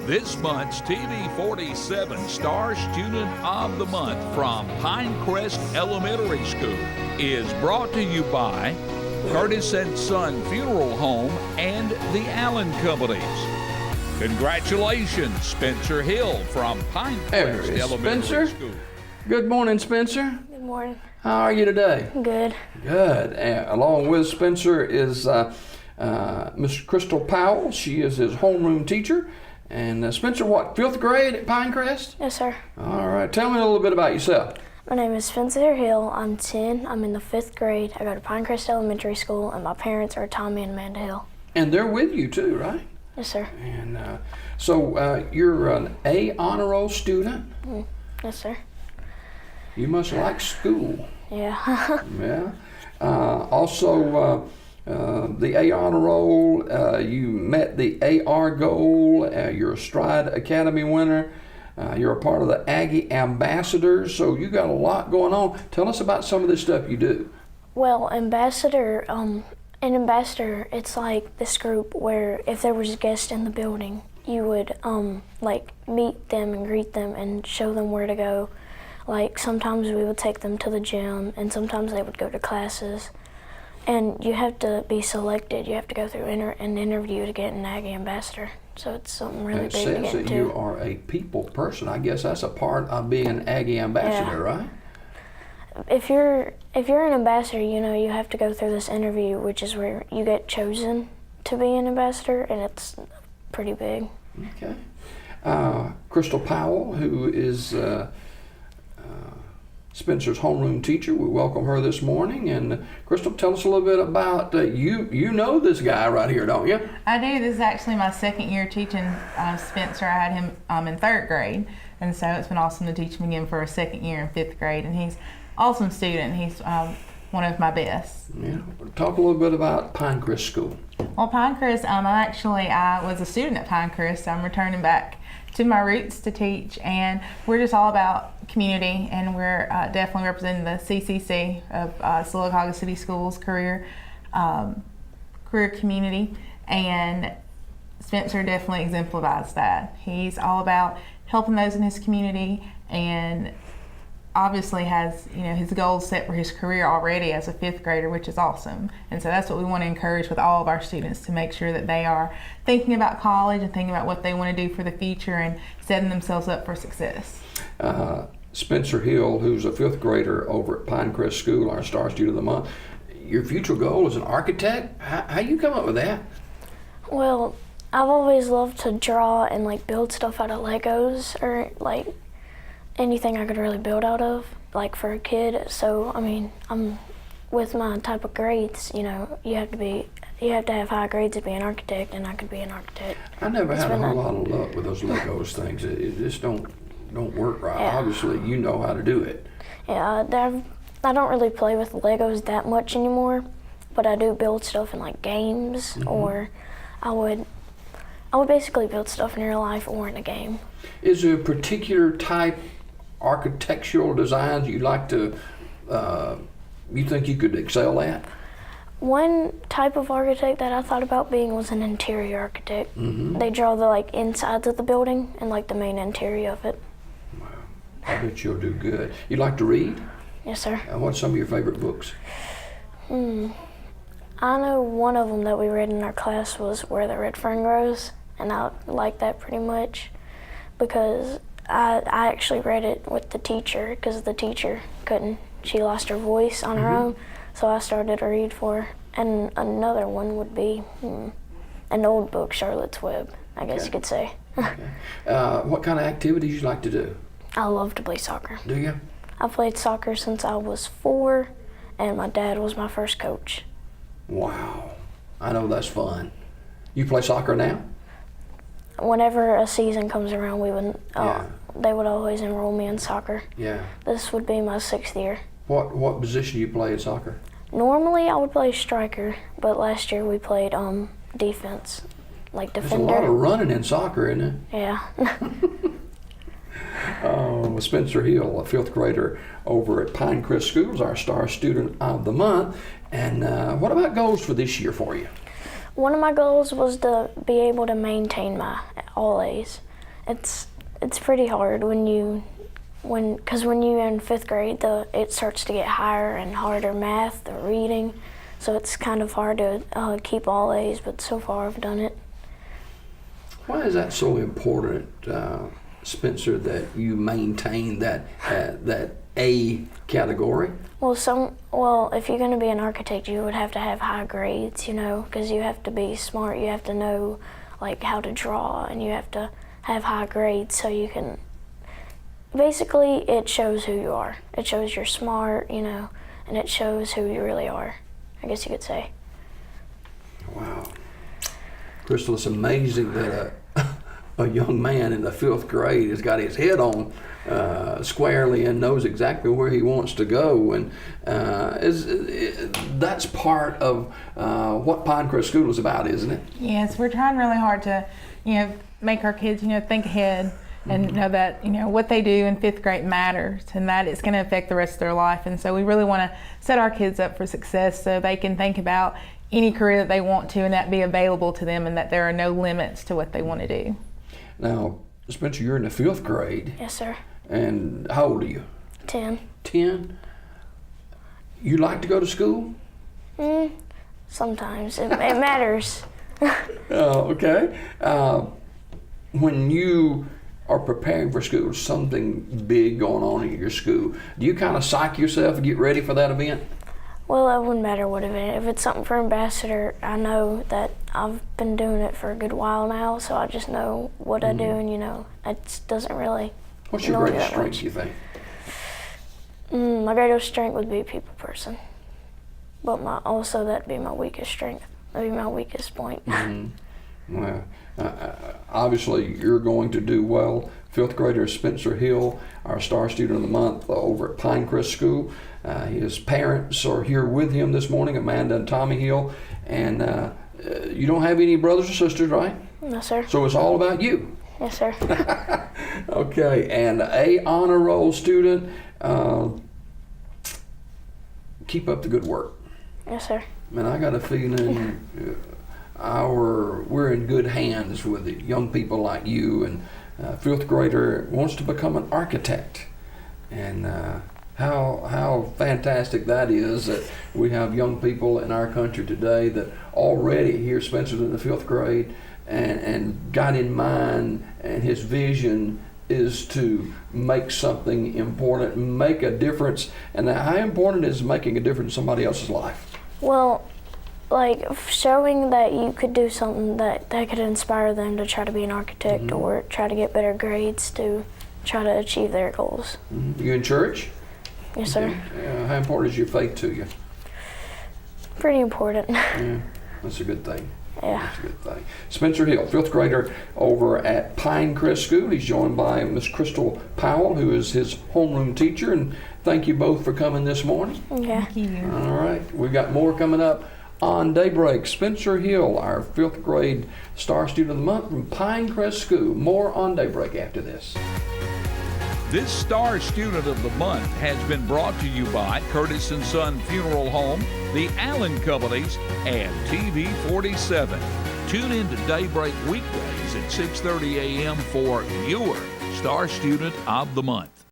This month's TV 47 Star Student of the Month from Pincrest Elementary School is brought to you by Curtis and Son Funeral Home and the Allen Companies. Congratulations, Spencer Hill from Pincrest Elementary School. Good morning, Spencer. Good morning. How are you today? Good. Good. Along with Spencer is Miss Crystal Powell. She is his homeroom teacher. And Spencer, what, 5th grade at Pincrest? Yes, sir. All right. Tell me a little bit about yourself. My name is Spencer Hill. I'm 10. I'm in the 5th grade. I go to Pincrest Elementary School, and my parents are Tommy and Amanda Hill. And they're with you too, right? Yes, sir. And so you're an A honor roll student? Yes, sir. You must like school. Yeah. Yeah. Also, the A honor roll, you met the AR goal, you're a Stride Academy winner, you're a part of the Aggie Ambassadors, so you got a lot going on. Tell us about some of this stuff you do. Well, Ambassador, it's like this group where if there was a guest in the building, you would like meet them and greet them and show them where to go. Like sometimes we would take them to the gym and sometimes they would go to classes. And you have to be selected. You have to go through an interview to get an Aggie Ambassador. So it's something really big to get into. It says that you are a people person. I guess that's a part of being an Aggie Ambassador, right? If you're an ambassador, you know, you have to go through this interview, which is where you get chosen to be an ambassador, and it's pretty big. Okay. Crystal Powell, who is Spencer's homeroom teacher. We welcome her this morning. And Crystal, tell us a little bit about you know this guy right here, don't you? I do. This is actually my second year teaching Spencer. I had him in 3rd grade, and so it's been awesome to teach him again for a second year in 5th grade. And he's an awesome student. He's one of my best. Yeah. Talk a little bit about Pincrest School. Well, Pincrest, I was a student at Pincrest. I'm returning back to my roots to teach, and we're just all about community, and we're definitely representing the CCC of Sylacauga City Schools career community, and Spencer definitely exemplifies that. He's all about helping those in his community, and obviously has, you know, his goals set for his career already as a 5th grader, which is awesome. And so that's what we want to encourage with all of our students, to make sure that they are thinking about college and thinking about what they want to do for the future and setting themselves up for success. Spencer Hill, who's a 5th grader over at Pincrest School, our Star Student of the Month. Your future goal is an architect? How you come up with that? Well, I've always loved to draw and like build stuff out of Legos or like anything I could really build out of, like for a kid. So I mean, with my type of grades, you know, you have to have high grades to be an architect, and I could be an architect. I never had a whole lot of luck with those Legos things. It just don't work right. Yeah. Obviously, you know how to do it. Yeah, I don't really play with Legos that much anymore, but I do build stuff in like games, or I would basically build stuff in real life or in a game. Is there a particular type architectural designs you like to, you think you could excel at? One type of architect that I thought about being was an interior architect. They draw the like insides of the building and like the main interior of it. Wow, I bet you'll do good. You like to read? Yes, sir. What's some of your favorite books? I know one of them that we read in our class was Where the Red Fern Grows, and I like that pretty much because I actually read it with the teacher because the teacher couldn't. She lost her voice on her own, so I started to read for her. And another one would be an old book, Charlotte's Web, I guess you could say. Okay. What kind of activities you like to do? I love to play soccer. Do you? I played soccer since I was 4, and my dad was my first coach. Wow, I know that's fun. You play soccer now? Whenever a season comes around, they would always enroll me in soccer. Yeah. This would be my 6th year. What position do you play in soccer? Normally I would play striker, but last year we played defense, like defender. There's a lot of running in soccer, isn't there? Yeah. Spencer Hill, a 5th grader over at Pincrest Schools, our Star Student of the Month. And what about goals for this year for you? One of my goals was to be able to maintain my all A's. it's pretty hard because when you're in 5th grade, it starts to get higher and harder math, the reading, so it's kind of hard to keep all A's. But so far, I've done it. Why is that so important, Spencer, that you maintain that A category? Well, if you're going to be an architect, you would have to have high grades, because you have to be smart. You have to know like how to draw, and you have to have high grades so you can. Basically, it shows who you are. It shows you're smart, and it shows who you really are, I guess you could say. Wow. Crystal, it's amazing that a young man in the 5th grade has got his head on squarely and knows exactly where he wants to go. And that's part of what Pincrest School is about, isn't it? Yes, we're trying really hard to, make our kids, think ahead and know that, what they do in 5th grade matters and that it's going to affect the rest of their life. And so we really want to set our kids up for success so they can think about any career that they want to and that be available to them and that there are no limits to what they want to do. Now, Spencer, you're in the 5th grade. Yes, sir. And how old are you? 10. 10? You like to go to school? Sometimes. It matters. Okay. When you are preparing for school, something big going on in your school, do you kind of psych yourself and get ready for that event? Well, it wouldn't matter what event. If it's something for ambassador, I know that I've been doing it for a good while now, so I just know what I do, and it doesn't really. What's your greatest strength, you think? My greatest strength would be a people person, but also that'd be my weakest strength. That'd be my weakest point. Well, obviously you're going to do well. 5th grader Spencer Hill, our Star Student of the Month over at Pincrest School. His parents are here with him this morning, Amanda and Tommy Hill. And you don't have any brothers or sisters, right? No, sir. So it's all about you. Yes, sir. Okay, and A honor roll student, keep up the good work. Yes, sir. Man, I got a feeling we're in good hands with young people like you, and 5th grader wants to become an architect. And how fantastic that is that we have young people in our country today that already, here Spencer's in the 5th grade, and got in mind, and his vision is to make something important, make a difference. And how important is making a difference in somebody else's life? Well, like showing that you could do something that could inspire them to try to be an architect or try to get better grades to try to achieve their goals. You in church? Yes, sir. How important is your faith to you? Pretty important. Yeah, that's a good thing. Yeah. That's a good thing. Spencer Hill, 5th grader over at Pincrest School. He's joined by Miss Crystal Powell, who is his homeroom teacher. And thank you both for coming this morning. Okay. Thank you. All right. We've got more coming up on Daybreak. Spencer Hill, our 5th grade Star Student of the Month from Pincrest School. More on Daybreak after this. This Star Student of the Month has been brought to you by Curtis & Son Funeral Home, the Allen Companies, and TV 47. Tune in to Daybreak weekdays at 6:30 a.m. for your Star Student of the Month.